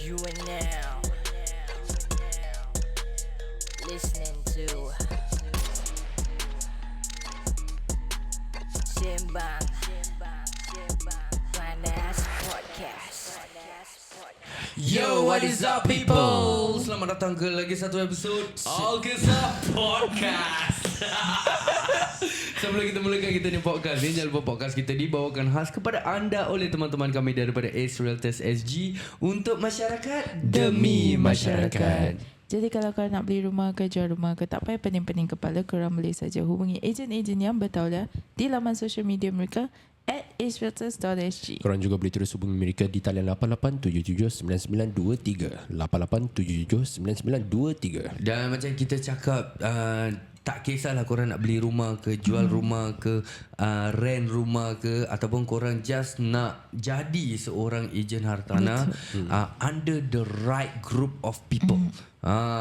You are now listening to Senang Podcast. Yo, what is up people? Selamat datang ke lagi satu episod Al-Kisah Podcast. Sebelum kita mulakan kita ni podcast ni, jangan lupa podcast kita dibawakan khas kepada anda oleh teman-teman kami daripada AceRealtorsSg untuk masyarakat demi masyarakat. Jadi kalau korang nak beli rumah ke jual rumah ke, tak payah pening-pening kepala, korang boleh saja hubungi ejen-ejen yang bertauliah di laman social media mereka @AceRealtorsSg. Korang juga boleh terus hubungi mereka di talian 88779923 88779923. Dan macam kita cakap, tak kisahlah korang nak beli rumah ke, jual rumah ke, rent rumah ke, ataupun korang just nak jadi seorang Agent Hartanah under the right group of people.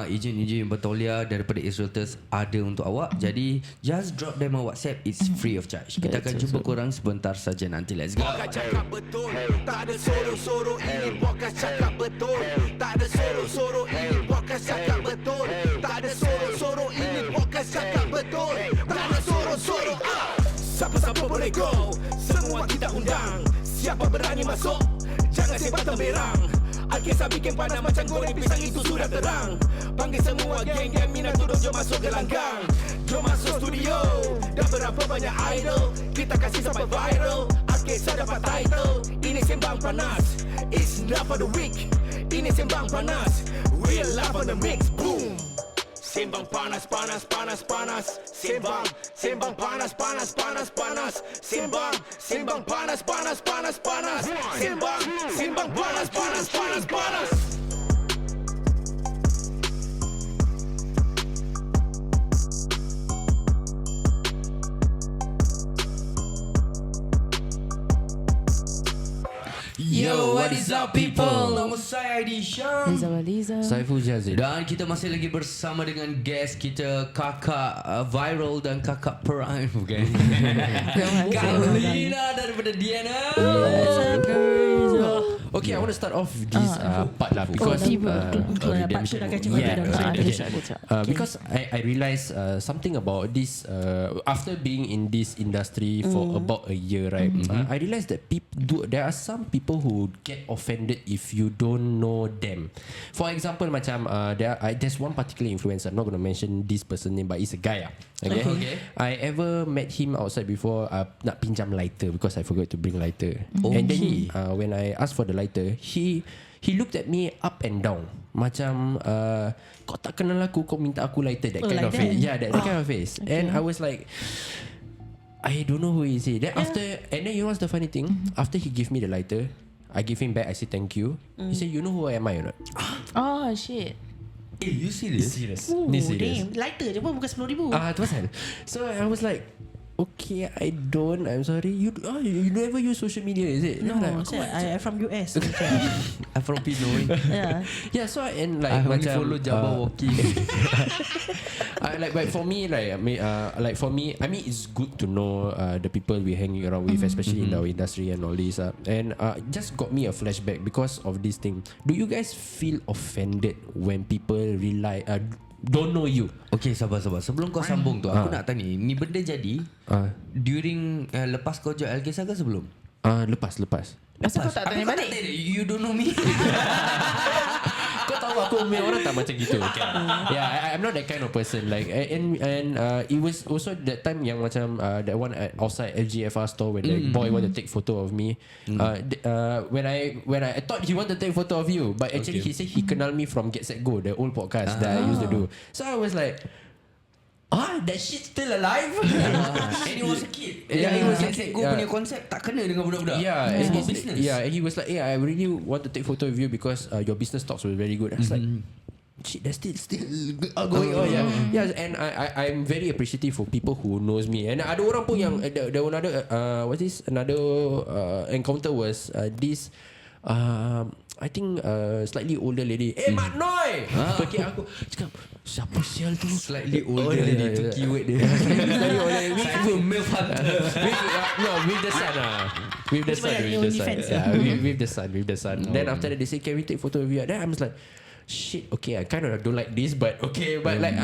Ejen-ejen yang bertauliah daripada AceRealtors ada untuk awak. Jadi just drop them a WhatsApp. It's free of charge. Kita akan jumpa korang sebentar saja nanti. Let's go. Podcast cakap betul, tak ada sorok-sorok. Ini podcast cakap betul, tak ada sorok-sorok. Ini podcast cakap betul, tak ada sorok-sorok. Ini podcast cakap betul, tak ada sorok-sorok. Siapa-siapa boleh go, semua kita undang. Siapa berani masuk, jangan sebatang berang. Al-Kisah bikin panas macam goreng pisang, itu sudah terang. Panggil semua geng yang minat tudung, jom masuk gelanggang. Jom masuk studio, dah berapa banyak idol, kita kasih sampai viral. Al-Kisah dapat title, ini sembang panas. It's not for the weak, ini sembang panas. Real love on the mix, boom. Sembang panas, panas, panas, panas. Sembang, sembang panas, panas, panas, panas. Sembang, sembang panas, panas, panas, panas. Sembang, sembang panas, panas, panas, panas. Yo, what is up people? Nama saya Syam, Saiful Jazid. dan kita masih lagi bersama dengan guest kita, kakak viral dan kakak prime, bukan? Kak Liena daripada DNL. Okay, I want to start off this part lah because because I realized something about this after being in this industry for about a year, right? I realized that there are some people who get offended if you don't know them. For example, macam there's one particular influencer. I'm not going to mention this person name, but he's a guy. Okay. I ever met him outside before. Nak pinjam lighter because I forgot to bring lighter. And then when I asked for the lighter, he looked at me up and down. Macam kau tak kenal aku, kau minta aku lighter. That kind of face. Yeah, that kind of face. And I was like, I don't know who is he. Then and then you know what's the funny thing? After he gave me the lighter, I give him back. I say thank you. He said, you know who am I or not? Oh shit. You serious? Ni serious. Damn, lighter je pun bukan 10,000. Tu pasal. So I was like, okay, I'm sorry. You never use social media, is it? No, like, I from US. I'm from Pinoy. Yeah. so and like I only macam follow Jabba walking. but for me, I mean, it's good to know the people we hang around with, especially in our industry and all this. And just got me a flashback because of this thing. Do you guys feel offended when people don't know you? Okay, sabar. Sebelum kau sambung tu, aku nak tanya, ni benda jadi during lepas kau jual Al-Kisah ke sebelum? Lepas. Asal kau tak tanya balik? You don't know me. Kau tahu aku punya orang tak macam gitu, okay? Yeah, I'm not that kind of person. Like and it was also that time yang macam that one at outside FGFR store when the boy want to take photo of me. When I thought he want to take photo of you, but actually he said he kenal me from Get Set Go, the old podcast that I used to do. So I was like, that shit still alive? And he was a kid. Yeah, he was a kid. Go punya konsep tak kena dengan budak-budak. Yeah, it's and about business. Yeah, and he was like, I really want to take photo of you because your business talks were very good. I was like, shit, that's still going on. Yeah, and I'm very appreciative for people who knows me. And ada orang pun yang there was another encounter was this I think slightly older lady. Mak Noi. Pergi aku cakap siapa sial tu? Slightly older lady tu keyword dia. Slightly older. Saiful milf hunter. With the son with the son, with the son. Then after that they say, can we take photo of you? Then I'm just like, shit, okay, I kind of don't like this, but okay, but like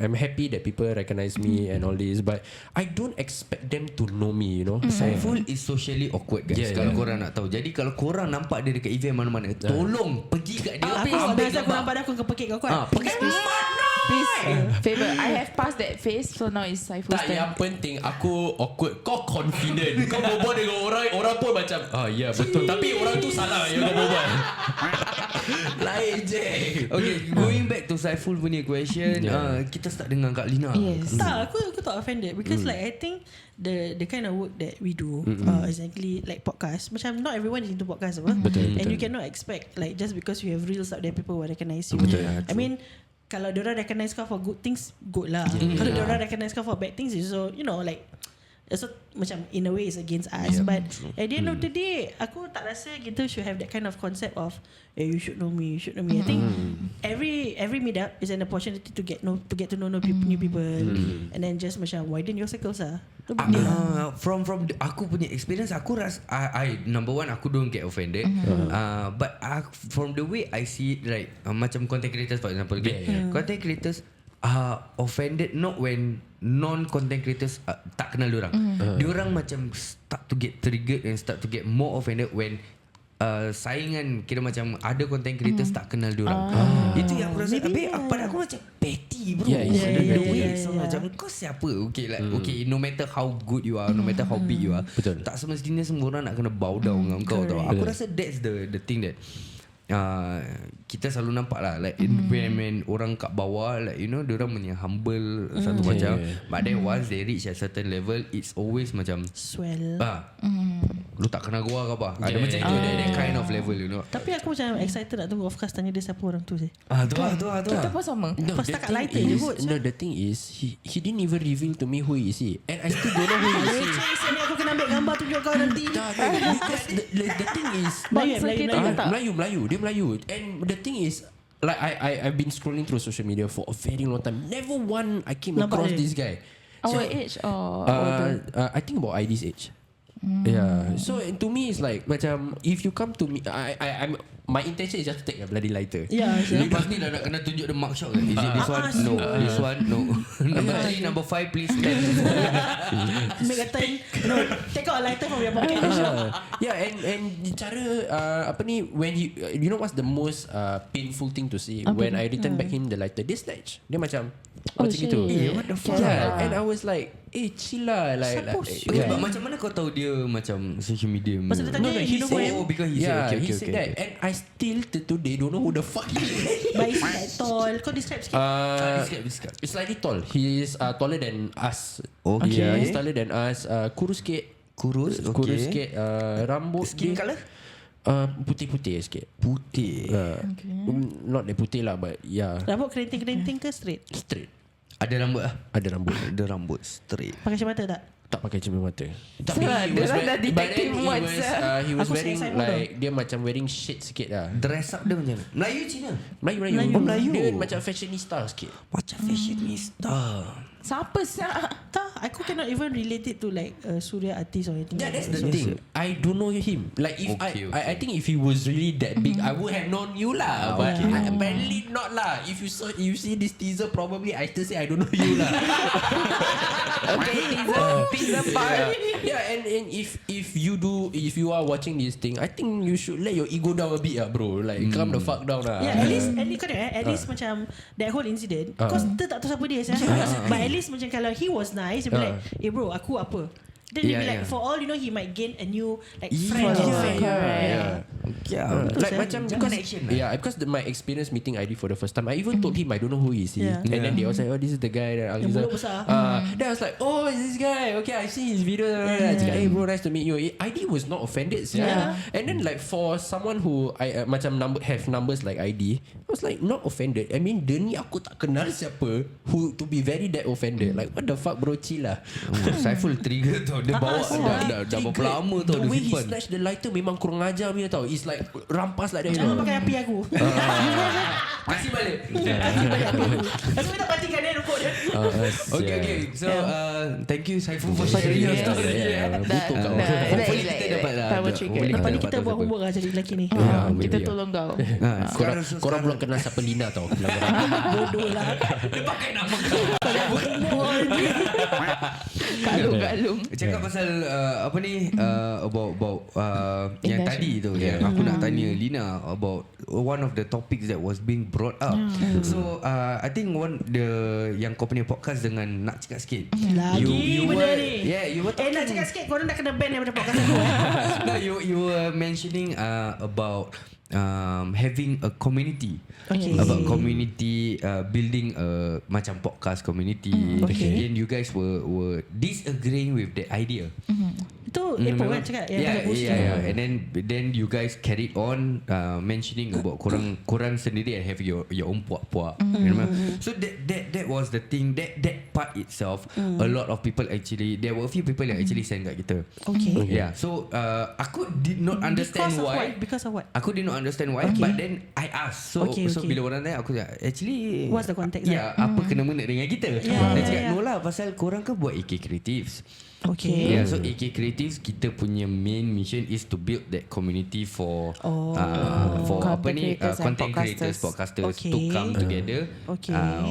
I'm happy that people recognize me and all this, but I don't expect them to know me, you know. Saiful is socially awkward, guys. Kalau korang nak tahu. Jadi kalau korang nampak dia dekat event mana-mana, tolong pergi kat dia. Biasa aku nampak dia, aku akan pekik kau kuat. Please, favor. I have passed that phase, so now it's Saiful's Tak, turn. yang penting aku awkward, kau confident. Kau berbual dengan orang pun macam ya betul, tapi orang tu salah yang kau berbual. Lain je. Okay, going back to Saiful punya question, kita start dengan Kak Liena. Yes. Tak, aku tak offended because like I think the kind of work that we do exactly like podcast, macam not everyone is into podcast apa. Betul. And you cannot expect like just because you have reels out there people will recognize you. I mean, kalau diorang recognize kau for good things, good lah. Kalau diorang recognize kau for bad things, so you know like, so macam in a way it's against us. But at the end of the day, aku tak rasa kita should have that kind of concept of you should know me, you should know me. I think every meetup is an opportunity to get to know new people, and then just macam widen your circles lah. From aku punya experience, aku rasa I number one, aku don't get offended. But from the way I see it, like macam content creators for example, content creators are offended not when non-content creators tak kenal diorang. Diorang macam start to get triggered and start to get more offended when saingan kira macam ada content creators tak kenal diorang. Itu yang aku rasa pada aku macam petty bro. The way so macam kau siapa? Okay, like okay, no matter how good you are, no matter how big you are, Betul. tak semestinya semua orang nak kena bow down dengan kau tau. Aku rasa that's the thing that kita selalu nampak lah, like when orang kat bawah, like you know, diorang punya humble satu macam, but then once they reach a certain level, it's always macam Swell. lu tak kenal gua ke apa. Ada macam itu, that kind of level, you know. Tapi aku macam excited nak tunggu Of-Cast tanya dia siapa orang tu sih. Tu Kita pun sama. Pas takat lighter je kot. No, the thing is he didn't even reveal to me who is he, and I still don't know who is he. Sini aku kena ambil gambar tunjuk kau nanti. Because the thing is Melayu. Dia Melayu. And the thing is, like I've been scrolling through social media for a very long time. Never one I came across this guy. Our age or older? I think about ID's age. Yeah. So to me it's like macam if you come to me, I'm my intention is just to take a bloody lighter. Yeah. Lepas ni dah nak kena tunjuk the mugshot kan? Is it this one? No. This one? No. Number 3, number 5 please. Make a turn. No, take out a lighter from your pocket. Yeah, and cara apa ni, when you know what's the most painful thing to see when I return back him the lighter, dia snatch. Dia macam macam gitu. What the fuck? Yeah, and I was like, chill lah, like Okay, but macam mana kau tahu dia macam social media? Pasal dia tanya, you know who I am? Because he yeah, said, he said that, and I still till today don't know who the fuck he is. But is he that tall? Kau describe sikit. Describe. Slightly tall. He is taller than us. Okay. Yeah, he's taller than us. Kurus sikit. Kurus sikit. Rambut Skin dia, colour? Putih-putih sikit. Putih. Not that putih lah, but yeah, Rambut kerinting-kerinting ke straight? straight. Ada rambut lah. Ada rambut. Ada rambut straight. Pakai cermin mata tak? Tak pakai cermin mata. Tapi Dia dah detective mode, he was Aku wearing saya like dia macam wearing shade sikit lah. Dress up dia macam Melayu Cina. Melayu. Oh, Melayu. Dia macam fashionista sikit. Macam fashionista. Siapa sah? Tak, aku cannot even relate it to like Surya artist or anything. Yeah, that's the thing. I don't know him. Like if I think if he was really that big, I would have known you lah. But apparently not lah. If you see this teaser, probably I still say I don't know you lah. Okay, teaser part. Yeah, and if you are watching this thing, I think you should let your ego down a bit lah, bro. Like calm the fuck down lah. Yeah, at least macam that whole incident, cause kita tak tahu siapa dia but at least macam kalau he was nice, he'd be like, bro, aku apa? Then he'd be like, for all you know, he might gain a new like friend. Like macam because my experience meeting ID for the first time, I even told him I don't know who he is. And then they was like, oh, this is the guy that mulut besar. Then I was like, oh, is this guy? Okay, I see his video. I cakap, hey bro, nice to meet you. ID was not offended. And then like for someone who I macam have numbers like ID, I was like not offended. I mean, Demi aku tak kenal siapa who to be very that offended. Like what the fuck bro, chill lah. Saiful trigger tau. Dia bawa dah berapa lama tau the dia way he simpan. snatch the lighter memang kurang ajar punya tau. is like rampas like that. Jangan pakai api aku. Kasih balik. Kasih balik api aku. Lepas tu kita matikan dia rokok dia. Okay. So thank you Saiful for sharing your story. Butuh kau. Hopefully kita dapat lah. Power trigger. Lepas ni kita buat homework lah jadi lelaki ni. Kita tolong kau. Korang belum kenal siapa Liena tau. Bodoh lah. Dia pakai nama kau. Kalung. Cakap pasal apa ni about yang tadi tu yang aku nak tanya Liena about one of the topics that was being brought up. So I think yang kau punya podcast dengan nak cakap sikit. Lagi benda ni. Yeah, you were talking. Nak cakap sikit korang dah kena ban daripada podcast aku. No, you were mentioning about having a community. About community building a macam podcast community. Then you guys were disagreeing with that idea. Itu Apple kan cakap yeah. And then you guys carried on mentioning about korang sendiri and have your own puak-puak. Remember? So that was the thing, that part itself. A lot of people actually, there were a few people yang actually send kat kita. Yeah. So aku did not understand why. Because of what? Aku did not understand why, but then I asked. So bila orang tanya, aku cakap actually what's the context? Apa kena-mena dengan kita? Dia cakap no lah, pasal korang kan buat AK Creatives. Okay. Yeah, so AK Creatives, kita punya main mission is to build that community for apa ni, content creators, podcasters to come together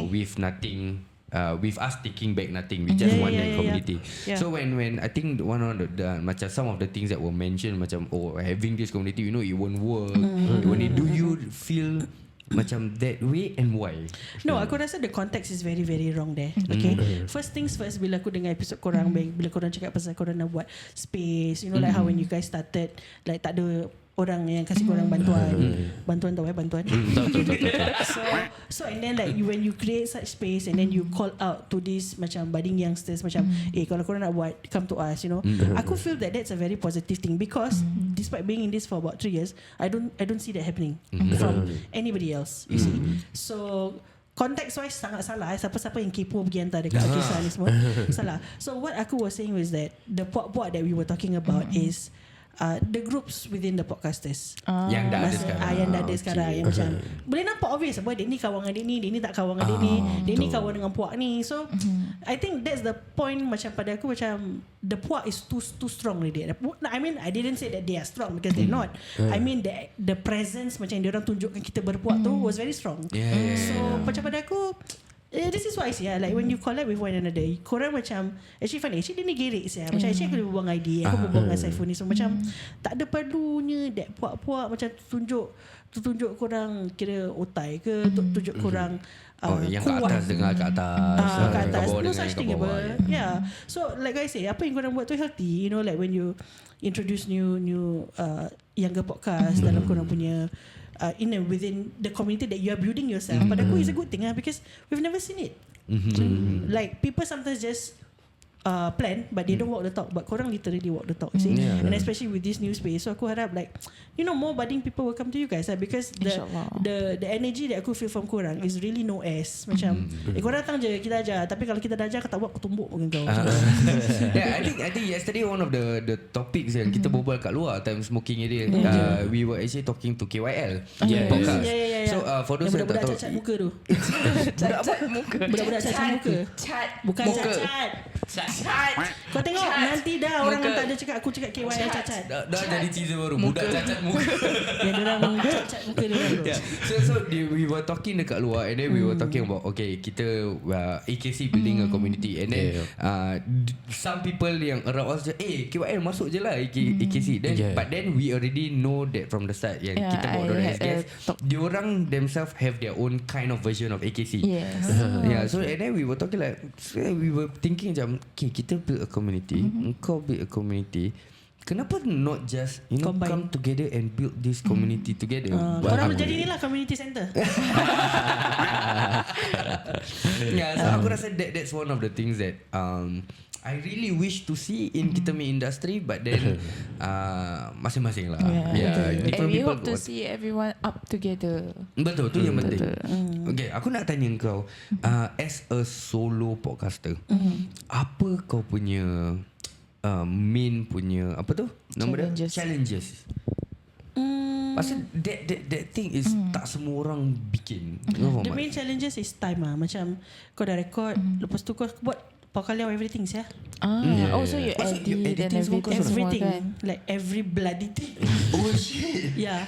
with nothing. With us taking back nothing, we just want that community. So when I think one of the macam some of the things that were mentioned, macam having this community, it won't work. Do you feel macam that way and why? No, aku rasa the context is very very wrong there. Okay. First things first, bila aku dengar episod korang, bila korang cakap pasal korang nak buat space, like how when you guys started, like tak ada orang yang kasih korang bantuan tahu bantuan. So and then like when you create such space and then you call out to this macam budding youngsters macam kalau korang nak buat, come to us, aku feel that that's a very positive thing because despite being in this for about 3 years, I don't see that happening from anybody else, you see. So context wise sangat salah. Siapa-siapa yang kepo pergi hantar dekat kisah ni semua salah. So what aku was saying was that the puak-puak that we were talking about is the groups within the podcasters yang dah ada sekarang. Yang dah ada sekarang yang macam boleh nampak obvious apa dia ni kawan dengan dia ni tak kawan dengan dia ni kawan dengan puak ni. So I think that's the point. Macam pada aku macam the puak is too strong already. I mean I didn't say that they are strong because they're not. I mean the presence macam dia orang tunjukkan kita berpuak tu was very strong. So macam pada aku this is why I say like when you collab with one another, korang macam actually funny, actually dia ni gerik saya. Macam actually aku berbual dengan idea, aku berbual dengan Saiful ni, so macam tak ada perlunya that puak-puak macam tunjuk korang kira otai ke, tunjuk korang yang kuat. kat atas dengar kat atas, kat atas, kat bawah no dengar such kat thing bawah. Yeah. So like I say, apa yang korang buat tu healthy, like when you introduce new younger podcast dalam korang punya within the community that you are building yourself. Pada aku is a good thing because we've never seen it. Like people sometimes just plan but they don't walk the talk, but korang literally walk the talk, you see. And especially with this new space, so aku harap like more budding people will come to you guys because the energy that aku feel from korang is really no S. Macam korang datang je, kita ajar, tapi kalau kita dah ajar kau tak buat, aku tumbuk pun kau. Yeah, I think yesterday one of the topics yang kita berbual kat luar time smoking area, we were actually talking to KYL podcast. So for those yang tak tahu, budak-budak cacat muka tu. Budak-budak cacat muka. Bukan cacat. Kau tengok nanti dah orang tak ada cakap aku cakap KYL cacat. Dah jadi teaser baru, budak cacat muka. Yang orang cacat muka dia. So we were talking dekat luar and then we were talking about kita AKC building a community and then some people yang around us KYL masuk je lah AKC. But then we already know that from the start yang kita bawa diorang as guest, diorang themselves have their own kind of version of AKC. So and then we were talking like, we were thinking macam kita build a community, engkau build a community, kenapa not just come together and build this community together? Korang menjadi ni lah community center. So aku rasa that's one of the things that I really wish to see in kita punya industry, but then masing-masing lah. And we hope to see everyone up together. Betul, tu yang penting. Okay, aku nak tanya kau, as a solo podcaster, apa kau punya main punya apa tu nama dia? Challenges Pasal that thing is tak semua orang bikin. The main challenges is time lah. Macam kau dah record, lepas tu kau buat pakaliau everything ya. Also you Pasal you edit and editing semua kau everything Everything. semua kan. Like every bloody thing. Oh shit. Yeah.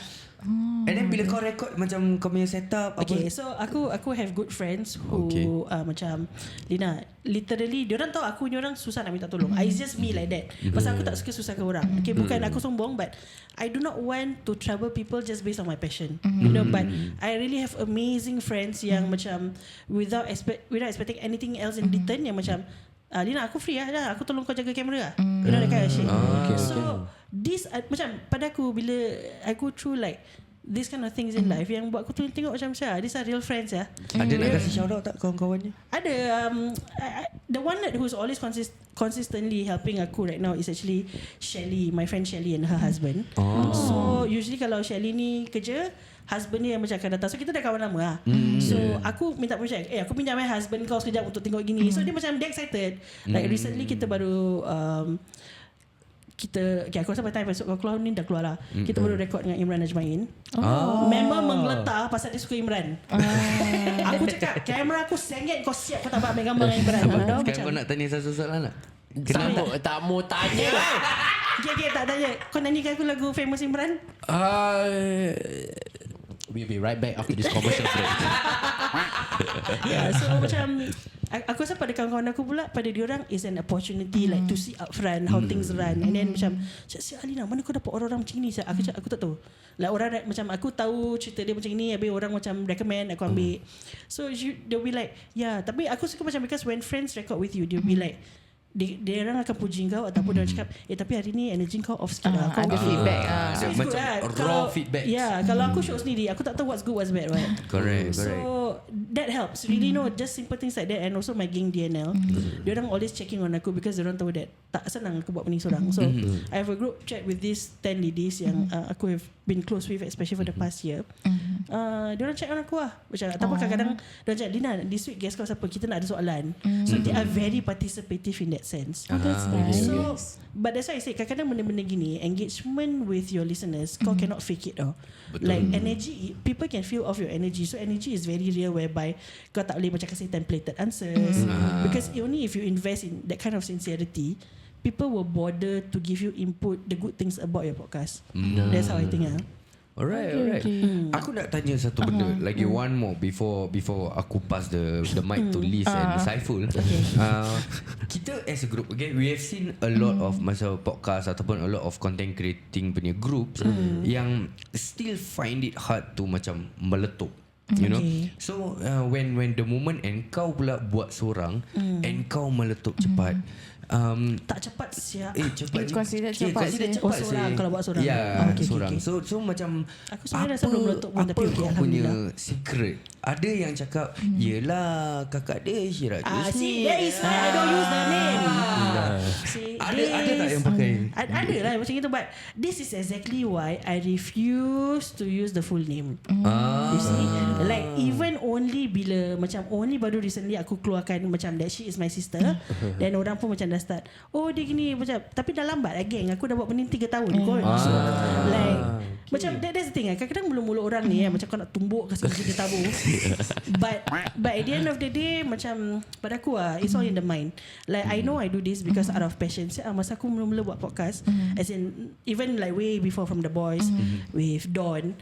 And then bila kau record macam kau punya setup Okay, apa? so aku have good friends who Okay. macam Liena, literally diorang tahu aku ni orang susah nak minta tolong. It's just me like that. Pasal aku tak suka susahkan orang. Okay, bukan aku sombong, but I do not want to trouble people just based on my passion. You know, but I really have amazing friends yang macam without expecting anything else in return, yang macam Liena, aku free lah, aku tolong kau jaga kamera lah. You know that kind of shit. So this macam pada aku, bila I go through like this kind of things in life, yang buat aku tu tengok macam these are real friends ya. Ada nak kasih shout out tak kawan-kawannya? Ada the one that who's always consistently helping aku right now is actually Shelly, my friend Shelly and her husband. So usually kalau Shelly ni kerja, husband ni yang macam akan datang. So kita dah kawan lama lah. So aku minta permission, aku pinjam my husband kau sekejap untuk tengok gini. So dia macam dia excited. Like recently kita baru aku rasa by time besok kau keluar ni dah keluar lah. Kita baru record dengan Imran Najmain. Member menggeletar pasal dia suka Imran. Aku cakap kamera aku sengit, kau siap kau tak ambil gambar dengan Imran. Sekarang kau nak tanya satu soalan tak? Tak mau tanya lah. Okay, tak tanya. Kau nyanyikan aku lagu famous Imran? We'll be right back after this commercial break. So macam aku rasa pada kawan-kawan aku pula, pada diorang is an opportunity like to see up front how things run. And then macam Siap Liena, mana kau dapat orang-orang macam ni? Aku tak tahu. Like orang macam aku tahu cerita dia macam ni, habis orang macam recommend aku ambil. So they'll be like, tapi aku suka macam, because when friends record with you, they'll be like, dia orang akan puji kau ataupun dia orang cakap tapi hari ni energy kau off sikit lah. Ada feedback So it's good macam lah. raw feedback. Kalau aku show sendiri, aku tak tahu what's good what's bad, right? Correct. So that helps really, just simple things like that. And also my gang DNL, dia orang always checking on aku because dia orang tahu that tak senang aku buat benda seorang. So I have a group chat with these 10 ladies yang aku have been close with, especially for the past year. Dia orang check on aku lah macam ataupun kadang-kadang dia orang cakap, Liena, this week guest kau siapa, kita nak ada soalan. So they are very participative in that sense. That's nice. So but that's why I say kadang-kadang benda-benda gini, engagement with your listeners, kau cannot fake it. Like energy, people can feel off your energy. So energy is very real, whereby kau tak boleh macam kasih templated answers, because only if you invest in that kind of sincerity, people will bother to give you input, the good things about your podcast. That's how I think. Alright. Aku nak tanya satu benda lagi, one more before aku pass the mic to Liz and Saiful. Kita as a group, okay, we have seen a lot of masa podcast ataupun a lot of content creating punya groups yang still find it hard to macam meletup. You know, so when the moment and kau pula buat seorang and kau meletup cepat, tak cepat siap. Cepat. Consider cepat seorang kalau buat seorang. Seorang. So macam aku sebenarnya rasa belum meletup pun, tapi kau punya alhamdulillah. secret? Ada yang cakap yelah kakak dia Syirajus ni. That is why I don't use the name. Ada tak yang pakai? Ada lah macam itu, but this is exactly why I refuse to use the full name. You see, like even only baru recently aku keluarkan macam that she is my sister, dan orang pun macam dah start, dia gini macam, tapi dah lambat lah geng, aku dah buat benda 3 tahun kot. So like macam that's the thing, kadang-kadang mulut orang ni macam kau nak tumbuk kasi dia tabu. But at the end of the day, macam pada aku it's all in the mind. Like I know I do this because out of passion. Masa aku mula-mula buat podcast, as in even like way before from the boys with Dawn,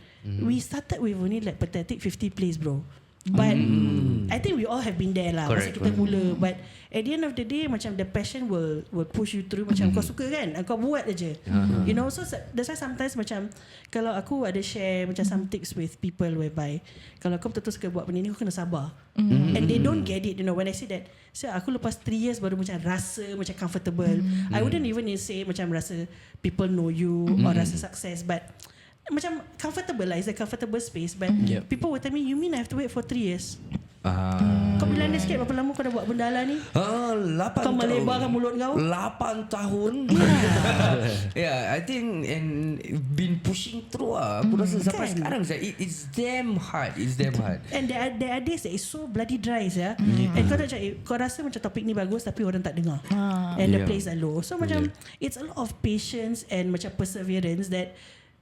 we started with only like pathetic 50 plays, bro. But I think we all have been there lah. Masa kita mula. But at the end of the day, macam the passion will push you through. Macam kau suka kan, kau buat aja. You know, so that's why sometimes macam kalau aku ada share macam some tips with people, whereby kalau kau betul-betul suka buat benda ni, kau kena sabar. And they don't get it, you know, when I say that. So aku lepas 3 years baru macam rasa macam comfortable. I wouldn't even say macam rasa people know you or rasa success, but macam comfortable lah. It's a comfortable space. But people will tell me, you mean I have to wait for 3 years? Kau bilang dia sikit, berapa lama kau dah buat benda lah ni? 8 kau tahun. melebarkan mulut kau 8 tahun. I think and been pushing through aku rasa sampai sekarang it's damn hard. And there are days that is so bloody dry and kau rasa macam topik ni bagus, tapi orang tak dengar, and the plays are low. So macam it's a lot of patience and macam perseverance that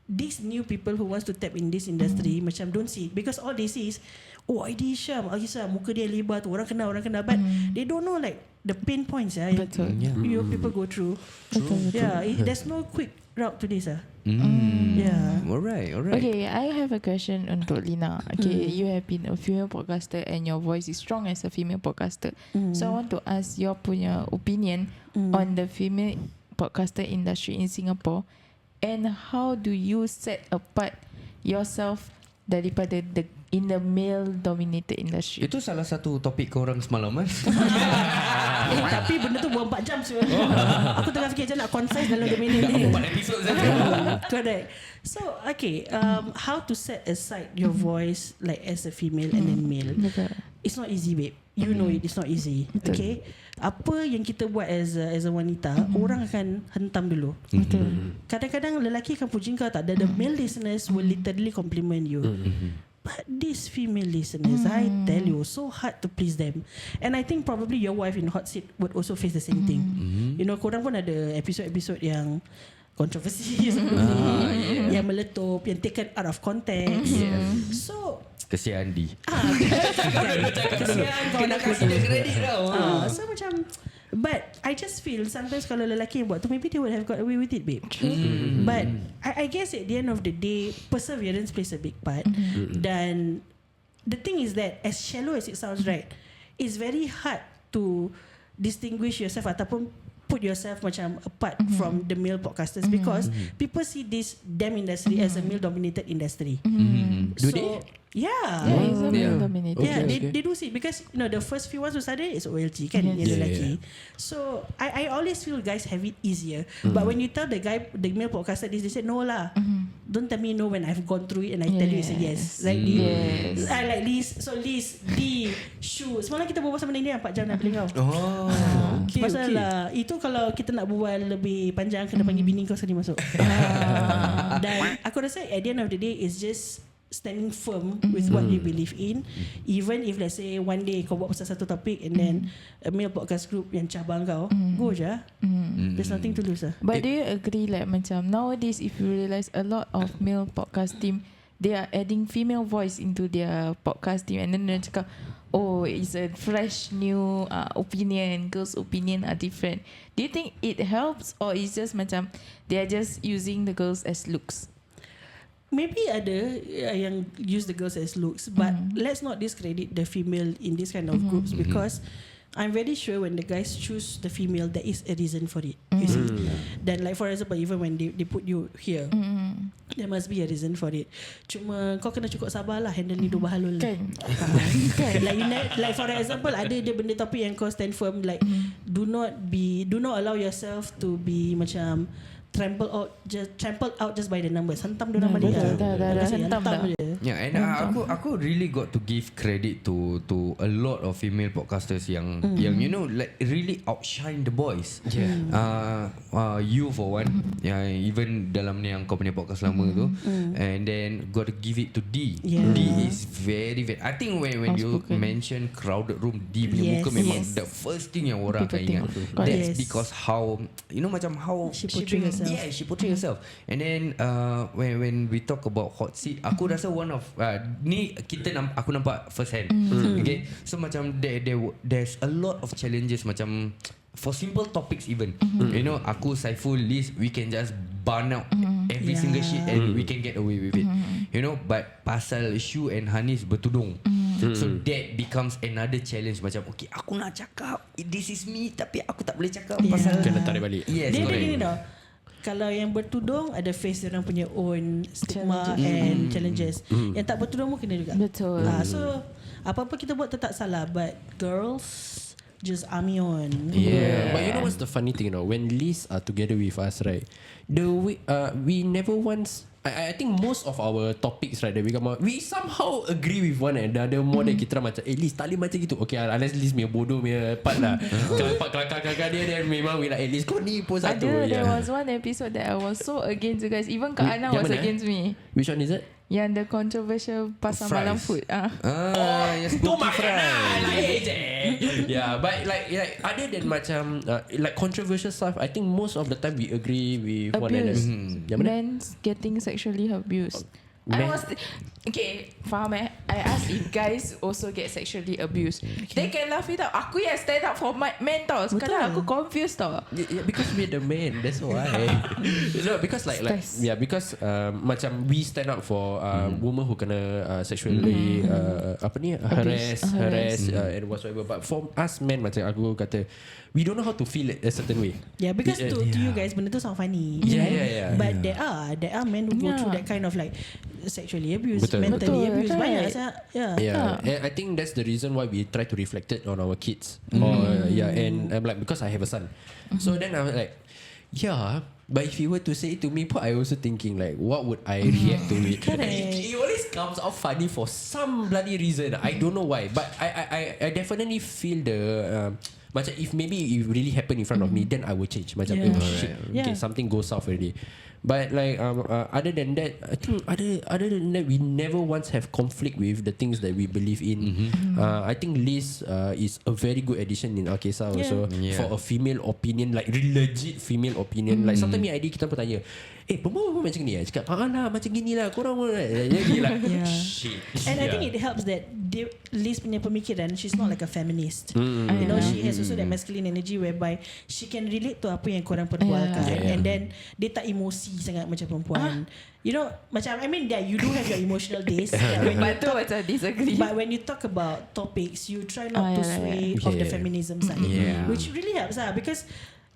these new people who wants to tap in this industry macam don't see it, because all they see is ID Syam, Al-Kisah, muka dia lebar tu, orang kenal, but they don't know like the pain points Betul. you people go through. Betul. There's no quick route to this Alright. Okay, I have a question untuk Liena. Okay, you have been a female podcaster and your voice is strong as a female podcaster. So I want to ask your punya opinion on the female podcaster industry in Singapore, and how do you set apart yourself daripada in the male dominated industry? Itu salah satu topik korang semalam kan? Tapi benda tu buang 4 jam aku tengah fikir macam nak concise dalam 2 minit ni. 4 episod saja. Correct. So okay, how to set aside your voice like as a female and then male? Betul. It's not easy, babe. You know it, it's not easy. Betul. Okay, apa yang kita buat as a wanita, orang akan hentam dulu. Betul. Kadang-kadang lelaki akan puji kau tak. The male listeners will literally compliment you. But these female listeners, I tell you, so hard to please them. And I think probably your wife in hot seat would also face the same thing. You know, korang pun ada episod-episod yang kontroversi sebelum ni, yang meletup, yang taken out of context. So Kesian Andi. kesian kau nak kasih dia kredit tau. So macam, but I just feel sometimes kalau lelaki yang buat tu, maybe they would have got away with it, babe. But I guess at the end of the day, perseverance plays a big part. Dan the thing is that as shallow as it sounds, right, it's very hard to distinguish yourself ataupun put yourself macam apart from the male podcasters, because people see this damn industry as a male dominated industry. Do So, they? Yeah. It's a male dominated. Yeah, Okay, they do see it, because you know the first few ones who started is OLG kan, yang lelaki. So I always feel guys have it easier. But when you tell the male podcaster this, they say no lah. Don't tell me no when I've gone through it and I tell you it's a yes. Like I like Liz. So Liz, D, Shu. Semalam kita berbual sama dia 4 jam nak beli kau. Okay, Pasal itu kalau kita nak berbual lebih panjang, kena panggil bini kau sekali masuk. Dan aku rasa at the end of the day is just standing firm with what you believe in. Even if let's say one day kau buat pasal satu topik and then a male podcast group yang cabang kau, go je. There's nothing to lose lah. But do you agree like macam nowadays if you realise a lot of male podcast team, they are adding female voice into their podcast team, and then they cakap, oh, it's a fresh new opinion, girls' opinion are different. Do you think it helps, or it's just macam they are just using the girls as looks? Maybe ada yang use the girls as looks, but let's not discredit the female in this kind of groups, because I'm very sure when the guys choose the female, there is a reason for it. You see? Then like for example, even when they put you here, there must be a reason for it. Cuma kau kena cukup sabar lah handle ni 2 bahalul. Kan? Like for example, ada dia benda topik yang kau stand firm, like do not allow yourself to be macam trampled out just by the numbers. Hantam dia orang balik. Dah hentam dah. Yeah, and aku really got to give credit to a lot of female podcasters yang you know like really outshine the boys. You for one, even dalam ni yang kau punya podcast lama tu, and then got to give it to D. D is very I think when you mention crowded room, D punya muka memang the first thing yang orang akan ingat. That's because how you know macam how she portray herself. Yeah, she portray herself. And then when we talk about hot seat, aku rasa one of ni aku nampak first hand. Okay, so macam there's a lot of challenges macam for simple topics even. You know, aku Saiful, Liz, we can just burn out every single shit and we can get away with it. You know, but pasal Shu and Hanis bertudung. So that becomes another challenge. Macam okay, aku nak cakap this is me, tapi aku tak boleh cakap pasal kena tarik balik. Yes, Dia correct. gini tau. Kalau yang bertudung ada face orang punya own stigma and challenges. Yang tak bertudung pun kena juga. Betul. So apa-apa kita buat tetap salah, but girls just army on. Yeah. But you know what's the funny thing, you know, when Liz are together with us, right? We never once. I think most of our topics, right, that we come out, we somehow agree with one another more than kita macam Liz tak boleh macam gitu. Okay, unless Liz punya bodoh punya part lah. Kalau kakak dia then memang we like Liz kau ni pun satu. There was one episode that I was so against you guys. Even Kak Ana was against me. Which one is it? Yang the controversial pasal Fries. malam food. Yes, Tu makanan lain je. Yeah, but like other than macam like controversial stuff, I think most of the time we agree with one liner. abused. Yang mana? Men's getting sexually abused. Men- I was okay, faham I asked if guys also get sexually abused. They can laugh it out. Aku yang stand up for men tau. Sekarang aku confused tau. Yeah, because we're the men. That's why. Because because macam we stand up for women who kena sexually harass and whatsoever. But for us men, macam aku kata, we don't know how to feel it a certain way. Yeah, because to you guys, benda tu sound funny. Yeah, right? yeah. But there are men who go through that kind of like sexually abused, Betul. mentally abused. Right. Banyak saya. Yeah, and I think that's the reason why we try to reflect it on our kids. And I'm like, because I have a son, so then I'm like, yeah. But if you were to say it to me, I also thinking like, what would I react to it? It always comes out funny for some bloody reason. I don't know why, but I definitely feel the. Macam if maybe it really happen in front of me, then I will change. Macam shit, okay, something goes south already. But like other than that, I think other than that, we never once have conflict with the things that we believe in. I think Liz is a very good addition in Al-Kisah also for a female opinion, like legit female opinion. Like sometimes me ID kita pun tanya, perempuan macam ni cakap, lah macam gini lah korang pun jadi like shit. And I think it helps that Liz punya pemikiran, she's not like a feminist. You know, she has also that masculine energy whereby she can relate to apa yang korang perbualkan, and then dia tak emosi sangat macam perempuan. You know, macam I mean, you do have your emotional days. But tu macam disagree. But when you talk about topics, you try not to sway of the feminism side, which really helps because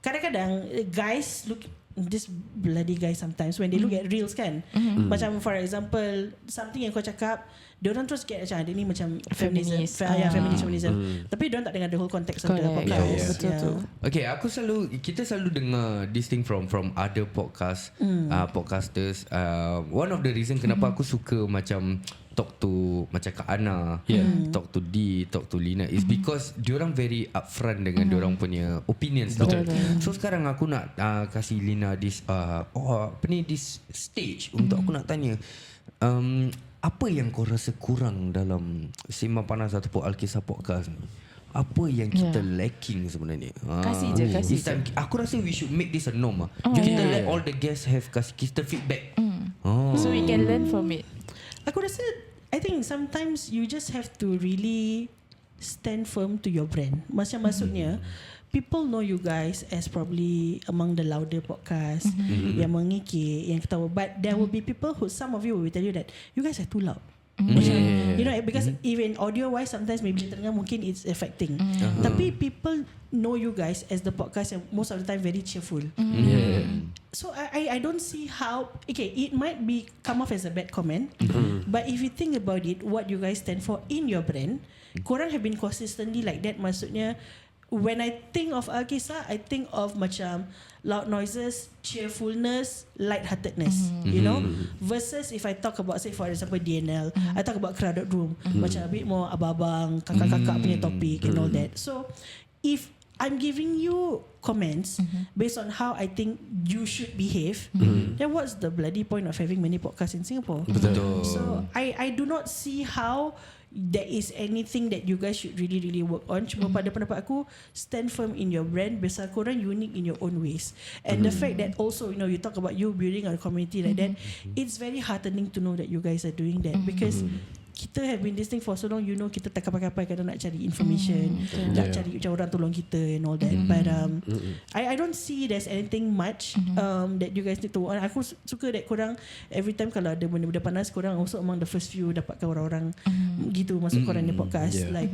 kadang-kadang guys look. This bloody guy sometimes when they look at reels kan, macam for example something yang kau cakap, diorang terus get macam dia ni macam feminism, feminism, tapi diorang tak dengar the whole context of the podcast. Betul. Okay, kita selalu dengar this thing from other podcasters. One of the reason kenapa aku suka macam talk to macam Kak Ana, talk to talk to Liena is because diorang very upfront dengan diorang punya opinions. So sekarang aku nak kasih Liena this this stage untuk aku nak tanya, apa yang kau rasa kurang dalam Sembang Panas ataupun Al-Kisah Podcast ni? Apa yang kita lacking sebenarnya? Kasih je. Aku rasa we should make this a norm. Kita let all the guests have kasih kita feedback. So we can learn from it. Aku rasa I think sometimes you just have to really stand firm to your brand. Maksudnya people know you guys as probably among the louder podcast, yang mengikir, yang ketawa. But there will be people who, some of you will tell you that you guys are too loud. You know, because even audio wise sometimes maybe terdengar mungkin it's affecting. Tapi people know you guys as the podcast yang most of the time very cheerful. So I don't see how, okay, it might be come off as a bad comment, but if you think about it, what you guys stand for in your brand, korang have been consistently like that. Maksudnya when I think of Al-Kisah, I think of macam loud noises, cheerfulness, lightheartedness, you know, versus if I talk about, say for example DNL, I talk about crowded room, macam a bit more abang-abang, kakak-kakak punya topik and all that. So if I'm giving you comments based on how I think you should behave, then what's the bloody point of having many podcasts in Singapore? Betul. So I do not see how there is anything that you guys should really work on. Cuma pada pendapat aku, stand firm in your brand, besar korang unique in your own ways. And the fact that also, you know, you talk about you building a community like that, it's very heartening to know that you guys are doing that, because kita have been this thing for so long, you know, kita tak kapai-kapai kadang nak cari information, nak cari macam orang tolong kita and all that. But I don't see there's anything much that you guys need to work on. Aku suka that korang every time kalau ada benda-benda panas, korang also among the first few dapatkan orang-orang gitu masuk korang ni podcast. Like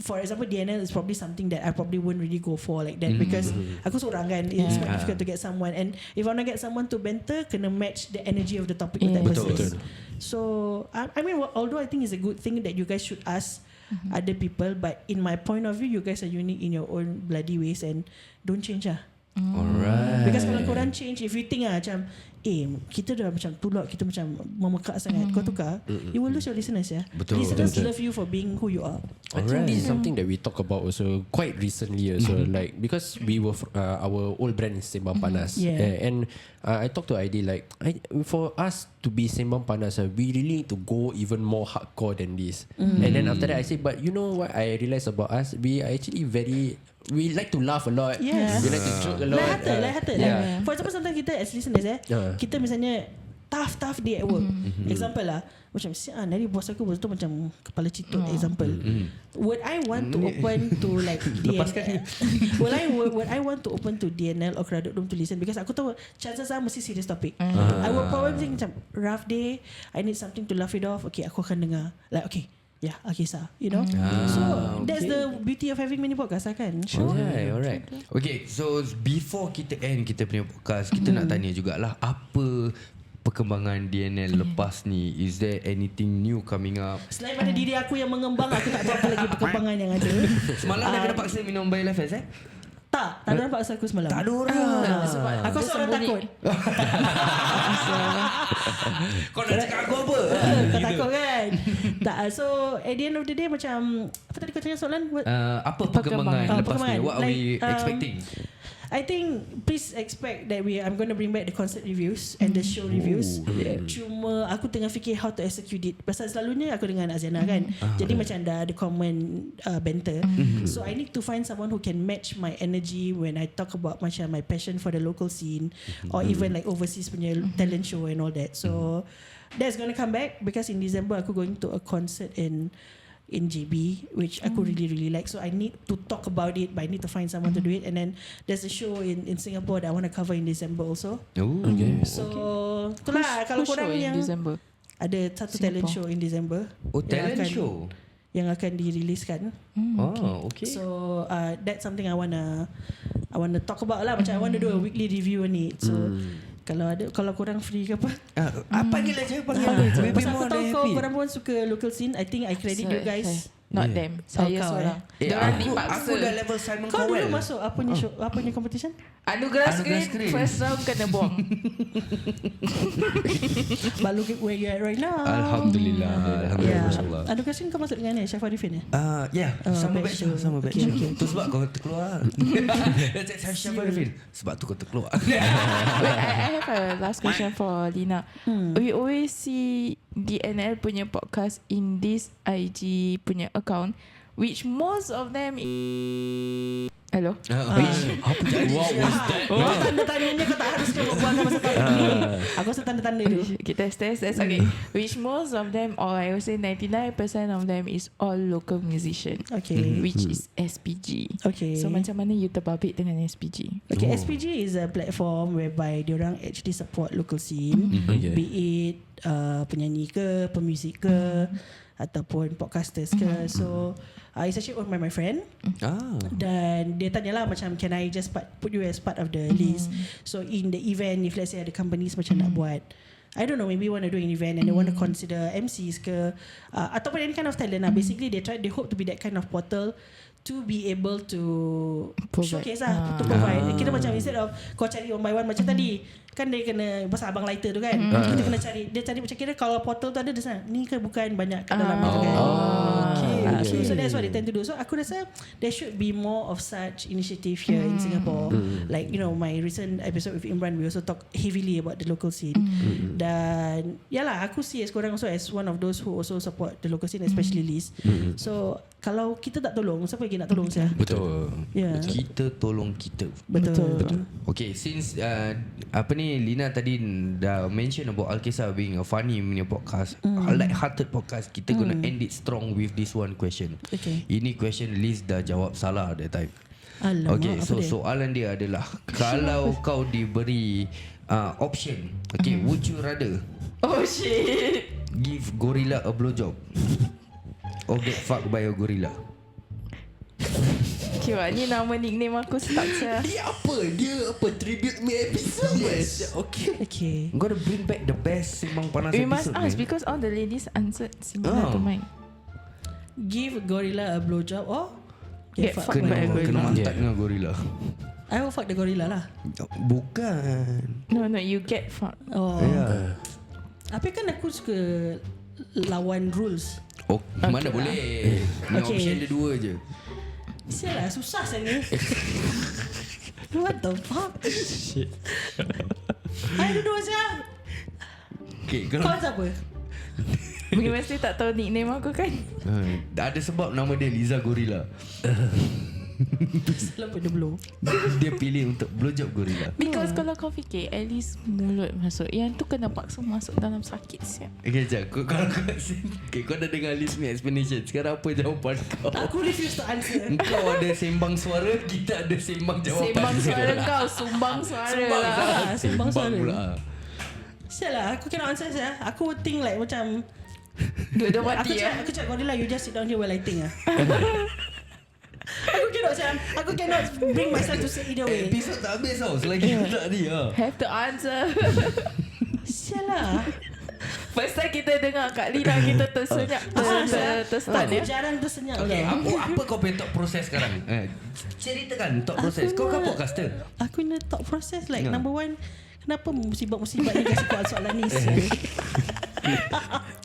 for example DNL is probably something that I probably won't really go for like that, because aku seorang kan, it's quite difficult to get someone, and if I want to get someone to banter, kena match the energy of the topic with that person. So I mean, although I think it's a good thing that you guys should ask other people, but in my point of view, you guys are unique in your own bloody ways, and don't change Alright. because kalau korang change, if you think macam kita dah macam tulak, kita macam memekak sangat, kau tukar, you will lose your listeners ya. Listeners love you for being who you are. I think this is something that we talk about also quite recently also, like because we were our old brand is Sembang Panas, and I talked to ID like for us to be Sembang Panas, we really need to go even more hardcore than this. And then after that I said, but you know what I realized about us, we are actually we like to laugh a lot. Yes. We like to joke a lot. Lighthearted. For example, sometimes kita as listeners kita misalnya tough day at work. Example lah, macam dari bos aku betul macam kepala citut. Example, would I want to open to like DNL? Would I want to open to DNL or Kraduk Room to listen? Because aku tahu chances are mesti serious topic. I would probably think macam rough day, I need something to laugh it off. Okay, aku akan dengar. Like okay, Al-Kisah, you know. So that's the beauty of having mini podcast lah kan. Alright. Okay, so before kita end kita punya podcast, kita nak tanya jugalah apa perkembangan DNL lepas ni. Is there anything new coming up? Selain pada diri aku yang mengembang, aku tak tahu apa lagi perkembangan yang ada. Semalam dah kena paksa minum Bayer Lefes Tak ada orang paksa aku semalam. Tak ada orang. Sebab aku rasa orang takut. Kau nak cakap aku apa? Kau takut kan? Tak. So at the end of the day macam, apa tadi kau tanya soalan? Apa perkembangan lepas ni? What are we expecting? I think please expect that I'm going to bring back the concert reviews and the show reviews. Cuma aku tengah fikir how to execute it. Pasal selalunya aku dengan Azana kan. Jadi macam dah ada common banter. So I need to find someone who can match my energy when I talk about macam my passion for the local scene or even like overseas punya talent show and all that. So that's going to come back because in December aku going to a concert in JB, which aku really like. So I need to talk about it, but I need to find someone to do it. And then there's a show in Singapore that I want to cover in December also. So itulah kalau korang yang December ada satu talent show in December. Talent show yang akan diriliskan. Okay. So that's something I wanna talk about lah. Macam I wanna do a weekly review on it. So kalau korang free ke apa, panggil aja, panggil. Pasal aku tahu korang pun suka local scene. I think I credit you guys. Not them. Saya seorang. Aku dah level Simon Kau Cowell. dulu masuk apa punya competition? Anugerah Screen. First round kena buang. But look at where you at right now. Alhamdulillah. Masya-Allah. Anugerah Screen kau masuk dengan ni Syaf Arifin sama batch. Okay. Tu sebab kau terkeluar. Syaf Arifin. Sebab tu kau terkeluar. Wait, I have a last question for Liena. We always see DNL punya podcast in this IG punya account, which most of them hello. Apa jadi? What was that? Tanda-tandanya kau tak harus kau buat masa tadi. Aku rasa tanda-tanda dulu. Kita test. Okay. Which most of them, or I would say 99% of them is all local musician. Okay. Which is SPG. Okay. So macam mana you terbabit dengan SPG? Okay, SPG is a platform whereby diorang actually support local scene, be it penyanyi ke, pemuzik ke, ataupun podcasters ke. So it's actually owned by my friend. Dan dia tanyalah macam, can I just put you as part of the list? So in the event, if let's say ada companies macam nak buat, I don't know, maybe want to do an event and they want to consider MCs ke, ataupun any kind of talent lah. Basically they hope to be that kind of portal to be able to showcase lah, to provide. Kita macam instead of kau cari one by one macam tadi, kan dia kena pasal abang lighter tu kan, kita kena cari, dia cari macam kira kalau portal tu ada, dia sana ni ke bukan banyak kat dalam tu kan. So that's what they tend to do. So aku rasa there should be more of such initiative here in Singapore. Like you know, my recent episode with Imran, we also talk heavily about the local scene. Dan yalah, aku see as korang also as one of those who also support the local scene, especially Liz. So kalau kita tak tolong, siapa lagi nak tolong saya? Betul. Kita tolong kita. Betul. Okay, since Liena tadi dah mention about Al-Kisah being a funny punya podcast, a light-hearted podcast, kita gonna end it strong with this one question. Okay. Ini question Liz dah jawab salah that time. Alamak, okay, so soalan dia adalah kalau kau diberi option, okay, would you rather give gorilla a blowjob or get fucked by a gorilla? Okay, ni nama nickname aku stuck saya. Dia apa tribute me episode. Yes. Okay. I'm gonna bring back the best Sembang Panas We episode. must ask because all the ladies answered similar to mine. Give gorilla a blowjob or get fucked by a gorilla. Kena mantak dengan gorilla. I will fuck the gorilla lah. Bukan. No, you get fucked. Oh. Ya. Tapi kan aku suka lawan rules. Oh, mana boleh. Ni Okay. option dia 2 je. Sial lah, susah saya ni. What the fuck? Shit. I don't know sial. Okay, Kau kalau siapa? Mungkin mesti tak tahu nickname aku kan. ada sebab nama dia Liza Gorilla. Kenapa dia blow? Dia pilih untuk blowjob gorilla. Because kalau kau fikir at least mulut masuk, yang tu kena paksa masuk dalam sakit siap. Okay, sekejap. Kau dah dengar list ni explanation. Sekarang apa jawapan kau? Aku refuse to answer. Kau ada sembang suara, kita ada sembang jawapan. Sembang suara kau, sumbang suara lah. Sembang suara. pula. Sial lah, aku cannot answer sial. Aku think like macam Dua-dua Aku mati cakap gorilla, you just sit down here while I think lah. Aku cannot sial. Aku cannot bring myself to say either way. Episod tak habis tau. Selagi kau tak ni lah. Have to answer. Sial lah. First time kita dengar Kak Liena, kita tersenyap, terstun Aku ya. jarang tersenyap. Okay, tau. apa kau punya thought process sekarang? Ceritakan thought process. Kau kan podcaster. Aku ni thought process like Ya. number one, kenapa musibat-musibat ni kasi buat soalan ni sial?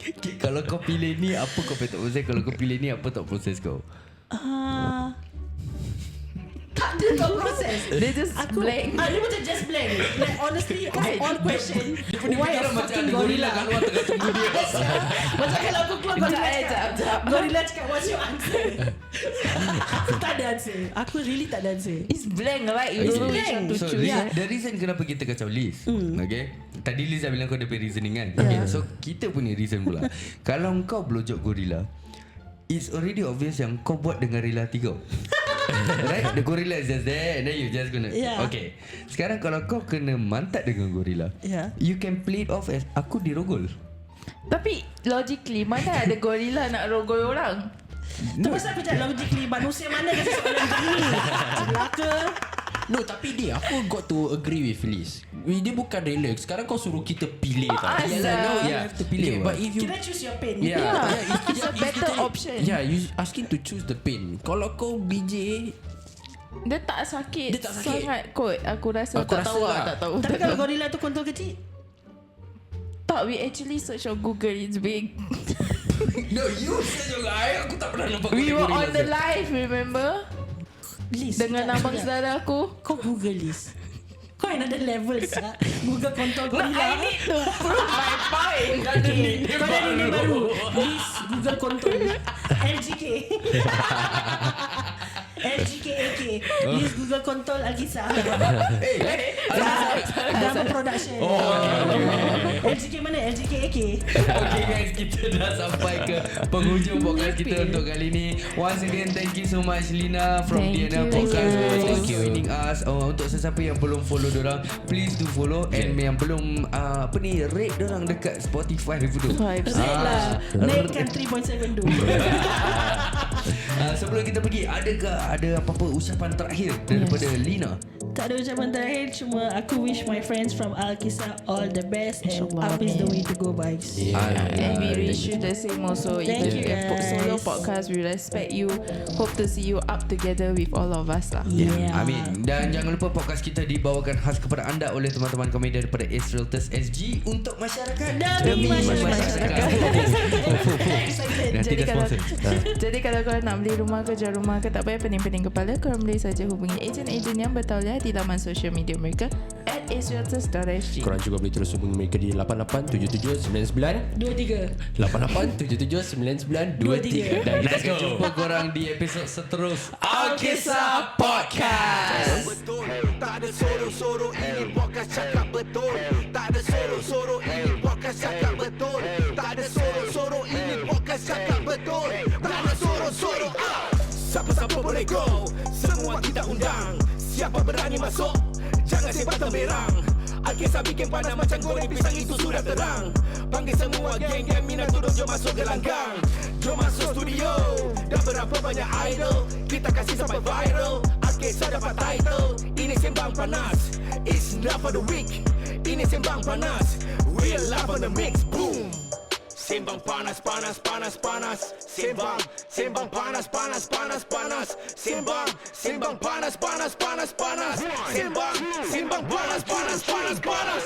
Okay, kalau kau pilih ni, apa kau punya thought process? Kalau kau pilih ni, apa thought process kau? Tak ada thought process. Dia just blank. Dia macam just blank. Like honestly, of all question, why a fucking gorilla? kat luar tengah tunggu dia. Macam kalau aku keluar gorilla Jap. gorilla cakap what's your answer? Aku tak ada answer. Aku really tak ada answer. It's blank right? You It's don't know which blank. one to So choose. the reason kenapa kita kacau list, okay? Tadi Liz dah bilang kau ada reasoning kan? Okay, so kita punya reason pula. Kalau kau blowjob gorilla, it's already obvious yang kau buat dengan rela hati kau. Right? The gorilla is just there and then you just gonna okay. Sekarang kalau kau kena mantat dengan gorilla, you can play it off as aku dirogol. Tapi logically, mana ada gorilla nak rogol orang? Tu pasal aku cakap logically, manusia mana kasi soalan macam ni? Celaka. No, tapi dia aku got to agree with Liz. Dia bukan rela. Sekarang kau suruh kita pilih tau. Yalah, no, you have to pilih. But if you Can I choose your pen? It's a better option. Yeah, you asking to choose the pain. Kalau kau BJ, Dia tak sakit. Dia tak sakit. Sangat kot. Aku rasa Aku tak rasa tahu lah. tak tahu. Tapi kalau gorilla tu kontol kecil, tak, we actually search on Google. It's big. No, you saja juga. Aku tak pernah nampak We were gorilla on the tu. live, remember? Liz, Dengan abang saudara aku. kau Google Liz. Kau another level sah. Google kontol No, gorilla. I need to prove my point. Okay, kau dah ni baru. Liz Google kontol LGK. LGK Liz Google kontol Al-Kisah. Drama production. LGK mana? LGK AK. Okay guys, kita dah sampai ke penghujung podcast kita untuk kali ni. Once again, thank you so much Liena from Thank DNL you, Podcast guys. for joining us. Untuk sesiapa yang belum follow dorang, please do follow. And yang belum rate dorang dekat Spotify dulu. Five Rate lah. Naikkan 3.7 dulu. Sebelum kita pergi, ada apa-apa ucapan terakhir daripada Liena? Tak ada ucapan terakhir, cuma aku wish my friends from Al-Kisah all the best and InsyaAllah, up is the man. way to go, guys. And we wish you the same also. Thank Even you, if guys. solo podcast, we respect you. Hope to see you up together with all of us lah. Yeah. Amin. Dan jangan lupa podcast kita dibawakan khas kepada anda oleh teman-teman kami daripada AceRealtorsSg untuk masyarakat. Demi masyarakat. Nanti Jadi dah kalau sponsor. jadi kalau korang nak beli rumah ke jual rumah ke, tak payah pening-pening kepala, korang boleh saja hubungi ejen-ejen yang bertauliah di laman sosial media mereka @acerealtorsSg. korang juga boleh terus hubungi mereka di 887799 23. 88779923. Dan kita akan jumpa korang di episod seterus Al-Kisah Podcast. Betul, tak ada sorok-sorok ini podcast cakap betul. Tak ada sorok-sorok ini podcast cakap betul. Tak ada sorok-sorok ini podcast cakap betul. Tak ada sorok-sorok. Siapa-siapa boleh go, semua kita undang. Siapa berani masuk, jangan sebatang berang. Al-Kisah bikin panas macam goreng pisang, itu sudah terang. Panggil semua geng-geng minat turun, jom masuk gelanggang. Jom masuk studio, dah berapa banyak idol, kita kasih sampai viral. Al-Kisah dapat title, ini sembang panas. It's not for the weak, ini sembang panas. Real love on the mix, boom. Sembang panas, panas, panas, panas. Sembang, sembang panas, panas, panas, panas. Sembang, sembang panas, panas, panas, panas. Sembang, sembang panas, panas, panas, panas.